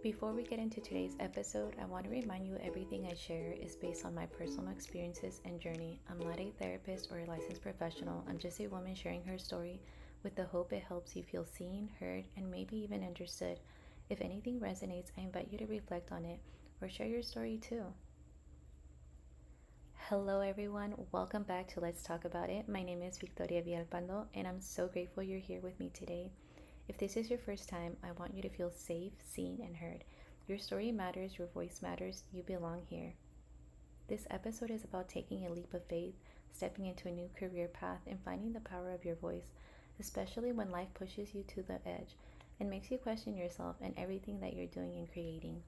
Before we get into today's episode, I want to remind you everything I share is based on my personal experiences and journey. I'm not a therapist or a licensed professional. I'm just a woman sharing her story with the hope it helps you feel seen, heard, and maybe even understood. If anything resonates, I invite you to reflect on it or share your story too. Hello, everyone. Welcome back to Let's Talk About It. My name is Victoria Villalpando, and I'm so grateful you're here with me today. If this is your first time, I want you to feel safe, seen, and heard. Your story matters, your voice matters, you belong here. This episode is about taking a leap of faith, stepping into a new career path, and finding the power of your voice, especially when life pushes you to the edge and makes you question yourself and everything that you're doing and creating.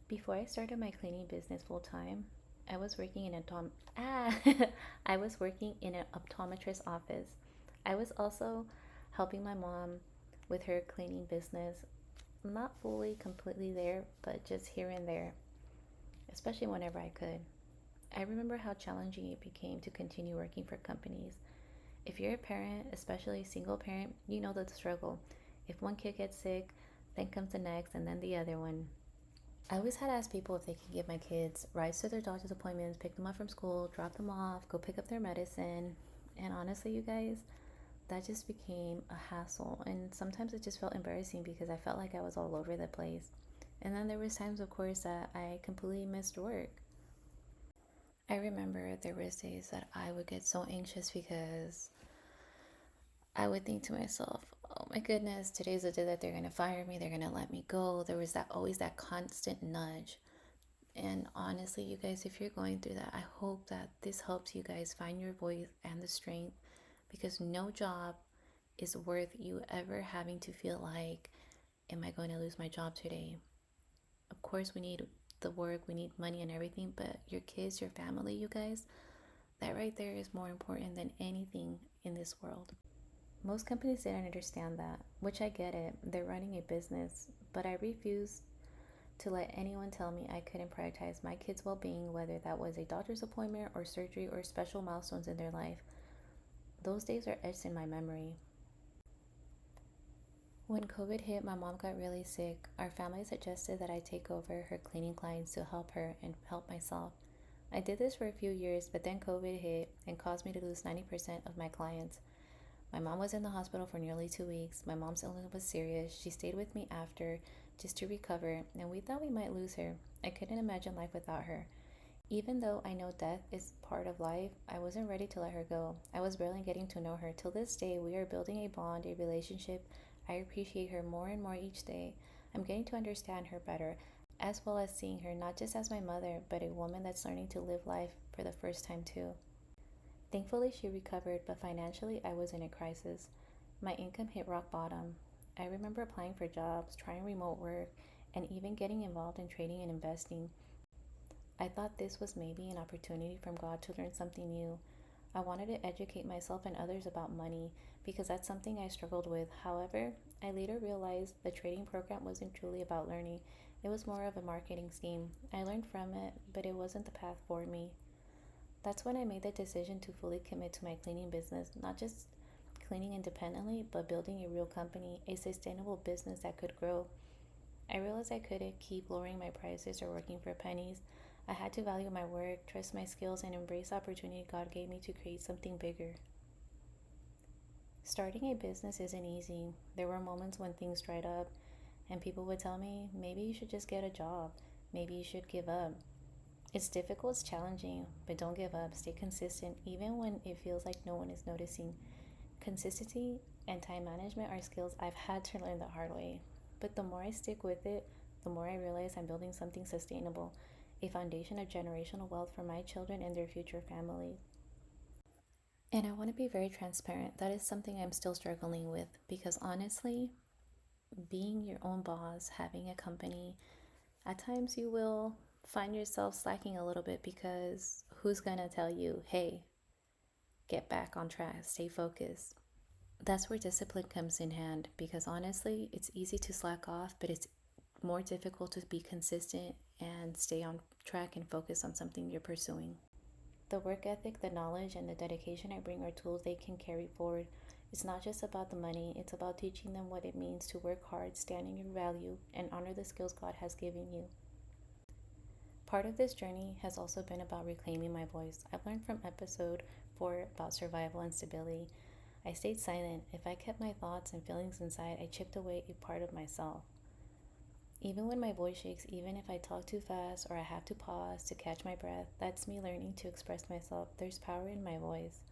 Before I started my cleaning business full time, I was working in I was working in an optometrist office. I was also helping my mom with her cleaning business, not fully completely there, but just here and there, especially whenever I could. I remember how challenging it became to continue working for companies. If you're a parent, especially a single parent, you know the struggle. If one kid gets sick, then comes the next, and then the other one. I always had to ask people if they could give my kids rides to their doctor's appointments, pick them up from school, drop them off, go pick up their medicine. And honestly, you guys, that just became a hassle. And sometimes it just felt embarrassing because I felt like I was all over the place. And then there was times, of course, that I completely missed work. I remember there was days that I would get so anxious because I would think to myself, oh my goodness, today's the day that they're going to fire me, they're going to let me go. There was that always that constant nudge. And honestly, you guys, if you're going through that, I hope that this helps you guys find your voice and the strength, because no job is worth you ever having to feel like, am I going to lose my job today? Of course, we need the work, we need money and everything, but your kids, your family, you guys, that right there is more important than anything in this world. Most companies didn't understand that, which I get it. They're running a business, but I refuse to let anyone tell me I couldn't prioritize my kids' well being, whether that was a doctor's appointment or surgery or special milestones in their life. Those days are etched in my memory. When COVID hit, my mom got really sick. Our family suggested that I take over her cleaning clients to help her and help myself. I did this for a few years, but then COVID hit and caused me to lose 90% of my clients. My mom was in the hospital for nearly 2 weeks. My mom's illness was serious. She stayed with me after just to recover, and we thought we might lose her. I couldn't imagine life without her. Even though I know death is part of life, I wasn't ready to let her go. I was barely getting to know her. Till this day, we are building a bond, a relationship. I appreciate her more and more each day. I'm getting to understand her better, as well as seeing her not just as my mother, but a woman that's learning to live life for the first time, too. Thankfully, she recovered, but financially, I was in a crisis. My income hit rock bottom. I remember applying for jobs, trying remote work, and even getting involved in trading and investing. I thought this was maybe an opportunity from God to learn something new. I wanted to educate myself and others about money because that's something I struggled with. However, I later realized the trading program wasn't truly about learning, it was more of a marketing scheme. I learned from it, but it wasn't the path for me. That's when I made the decision to fully commit to my cleaning business, not just cleaning independently, but building a real company, a sustainable business that could grow. I realized I couldn't keep lowering my prices or working for pennies. I had to value my work, trust my skills, and embrace the opportunity God gave me to create something bigger. Starting a business isn't easy. There were moments when things dried up, and people would tell me, maybe you should just get a job. Maybe you should give up. It's difficult, it's challenging, but don't give up. Stay consistent, even when it feels like no one is noticing. Consistency and time management are skills I've had to learn the hard way. But the more I stick with it, the more I realize I'm building something sustainable, a foundation of generational wealth for my children and their future families. And I want to be very transparent. That is something I'm still struggling with because honestly, being your own boss, having a company, at times you will find yourself slacking a little bit because who's going to tell you, hey, get back on track, stay focused? That's where discipline comes in hand because honestly, it's easy to slack off, but it's more difficult to be consistent and stay on track and focus on something you're pursuing. The work ethic, the knowledge, and the dedication I bring are tools they can carry forward. It's not just about the money, it's about teaching them what it means to work hard, stand in your value, and honor the skills God has given you. Part of this journey has also been about reclaiming my voice. I've learned from episode 4 about survival and stability. I stayed silent. If I kept my thoughts and feelings inside, I chipped away a part of myself. Even when my voice shakes, even if I talk too fast or I have to pause to catch my breath, that's me learning to express myself. There's power in my voice.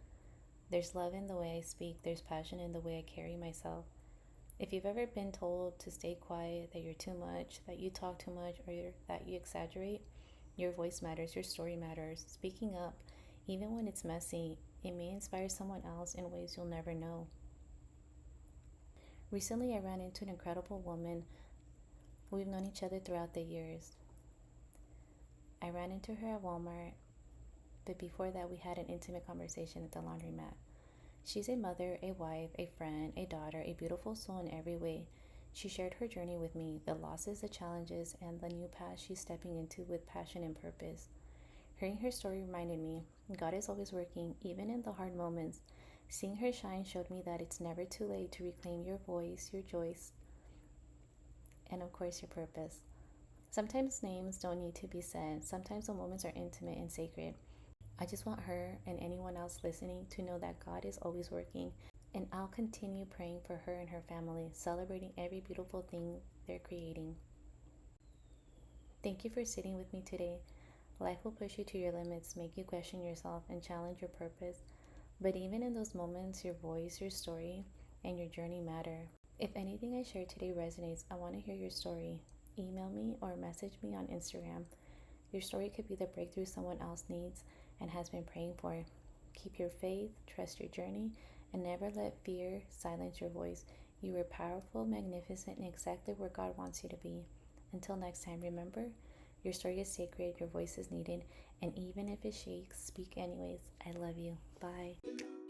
There's love in the way I speak. There's passion in the way I carry myself. If you've ever been told to stay quiet, that you're too much, that you talk too much, or that you exaggerate, your voice matters, your story matters. Speaking up, even when it's messy, it may inspire someone else in ways you'll never know. Recently, I ran into an incredible woman. We've known each other throughout the years. I ran into her at Walmart, but before that, we had an intimate conversation at the laundromat. She's a mother, a wife, a friend, a daughter, a beautiful soul in every way. She shared her journey with me, the losses, the challenges, and the new path she's stepping into with passion and purpose. Hearing her story reminded me God is always working, even in the hard moments. Seeing her shine showed me that it's never too late to reclaim your voice, your joys, and of course, your purpose. Sometimes names don't need to be said, sometimes the moments are intimate and sacred. I just want her and anyone else listening to know that God is always working, and I'll continue praying for her and her family, celebrating every beautiful thing they're creating. Thank you for sitting with me today. Life will push you to your limits, make you question yourself, and challenge your purpose. But even in those moments, your voice, your story, and your journey matter. If anything I shared today resonates, I want to hear your story. Email me or message me on Instagram. Your story could be the breakthrough someone else needs and has been praying for. Keep your faith, trust your journey, and never let fear silence your voice. You are powerful, magnificent, and exactly where God wants you to be. Until next time, remember, your story is sacred, your voice is needed, and even if it shakes, speak anyways. I love you. Bye.